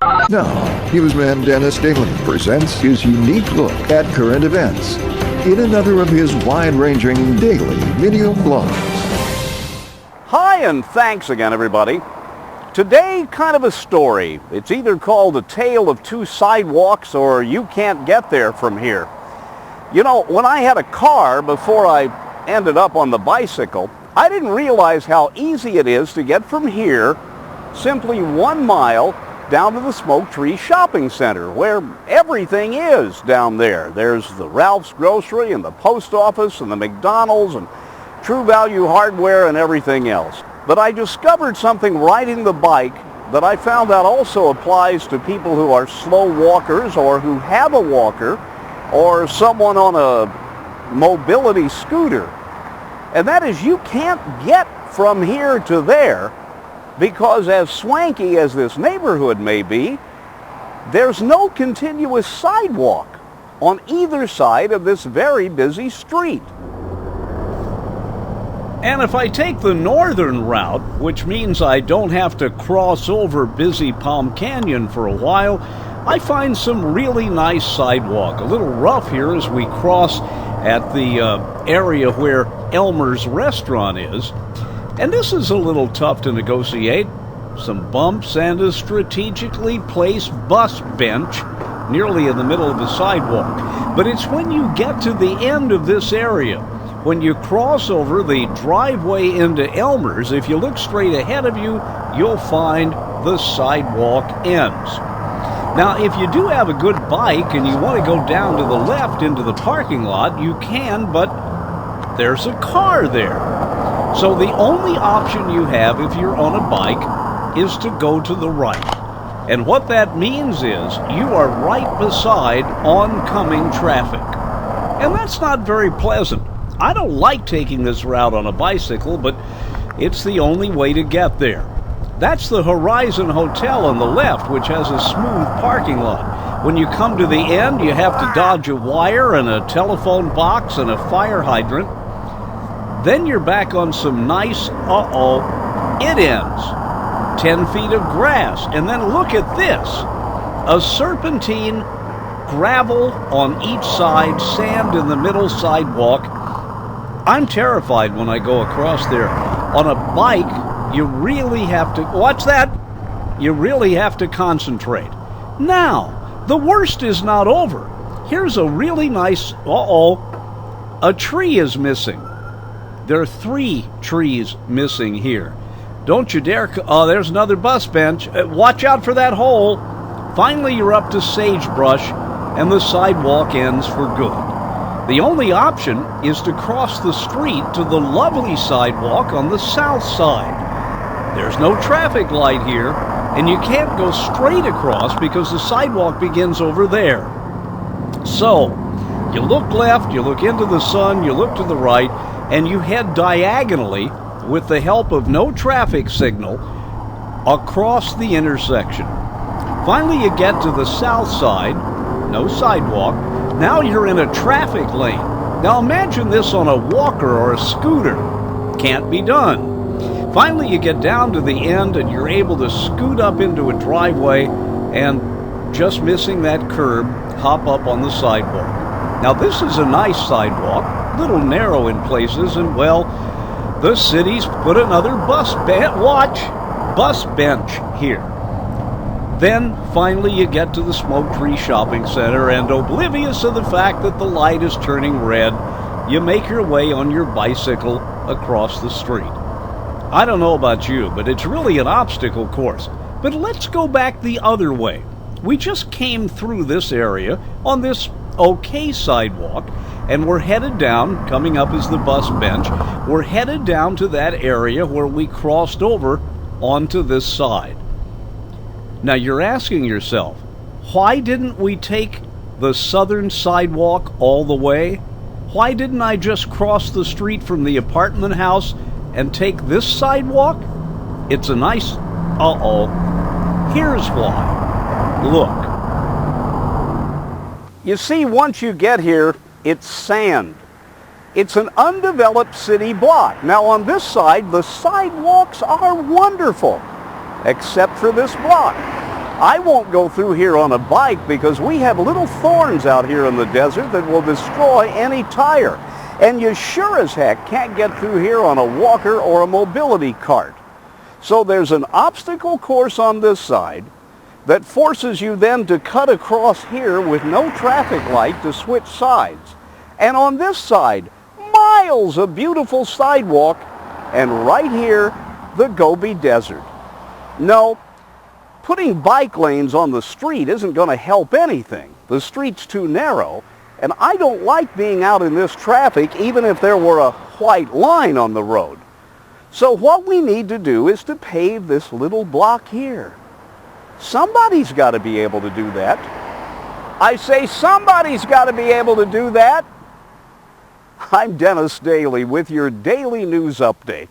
Now, Newsman Dennis Daly presents his unique look at current events in another of his wide-ranging daily video blogs. Hi, and thanks again, everybody. Today, kind of a story. It's either called A Tale of Two Sidewalks or You Can't Get There From Here. You know, when I had a car before I ended up on the bicycle, I didn't realize how easy it is to get from here simply 1 mile down to the Smoke Tree Shopping Center, where everything is down there. There's the Ralph's Grocery and the post office and the McDonald's and True Value Hardware and everything else. But I discovered something riding the bike that I found out also applies to people who are slow walkers or who have a walker or someone on a mobility scooter. And that is, you can't get from here to there because, as swanky as this neighborhood may be, there's no continuous sidewalk on either side of this very busy street. And if I take the northern route, which means I don't have to cross over busy Palm Canyon for a while, I find some really nice sidewalk. A little rough here as we cross at the area where Elmer's restaurant is. And this is a little tough to negotiate. Some bumps and a strategically placed bus bench nearly in the middle of the sidewalk. But it's when you get to the end of this area, when you cross over the driveway into Elmer's, if you look straight ahead of you, you'll find the sidewalk ends. Now, if you do have a good bike and you want to go down to the left into the parking lot, you can, but there's a car there. So the only option you have if you're on a bike is to go to the right. And what that means is you are right beside oncoming traffic. And that's not very pleasant. I don't like taking this route on a bicycle, but it's the only way to get there. That's the Horizon Hotel on the left, which has a smooth parking lot. When you come to the end, you have to dodge a wire and a telephone box and a fire hydrant. Then you're back on some nice, it ends. 10 feet of grass. And then look at this. A serpentine, gravel on each side, sand in the middle sidewalk. I'm terrified when I go across there. On a bike, you really have to, watch that? You really have to concentrate. Now, the worst is not over. Here's a really nice, a tree is missing. There are 3 trees missing here. Don't you dare, there's another bus bench. Watch out for that hole. Finally, you're up to sagebrush, and the sidewalk ends for good. The only option is to cross the street to the lovely sidewalk on the south side. There's no traffic light here, and you can't go straight across because the sidewalk begins over there. So, you look left, you look into the sun, you look to the right, and you head diagonally with the help of no traffic signal across the intersection. Finally, you get to the south side, no sidewalk. Now you're in a traffic lane. Now imagine this on a walker or a scooter. Can't be done. Finally, you get down to the end and you're able to scoot up into a driveway and, just missing that curb, hop up on the sidewalk. Now this is a nice sidewalk, a little narrow in places, and well, the city's put another bus bench here. Then, finally, you get to the Smoke Tree Shopping Center, and oblivious of the fact that the light is turning red, you make your way on your bicycle across the street. I don't know about you, but it's really an obstacle course. But let's go back the other way. We just came through this area on this okay sidewalk, and we're headed down, coming up is the bus bench, we're headed down to that area where we crossed over onto this side. Now you're asking yourself, why didn't we take the southern sidewalk all the way? Why didn't I just cross the street from the apartment house and take this sidewalk? It's a nice, here's why. Look. You see, once you get here, it's sand. It's an undeveloped city block. Now on this side, the sidewalks are wonderful, except for this block. I won't go through here on a bike because we have little thorns out here in the desert that will destroy any tire. And you sure as heck can't get through here on a walker or a mobility cart. So there's an obstacle course on this side that forces you then to cut across here with no traffic light to switch sides. And on this side, miles of beautiful sidewalk, and right here, the Gobi Desert. No, putting bike lanes on the street isn't going to help anything. The street's too narrow, and I don't like being out in this traffic even if there were a white line on the road. So what we need to do is to pave this little block here. Somebody's got to be able to do that. I say somebody's got to be able to do that. I'm Dennis Daly with your daily news update.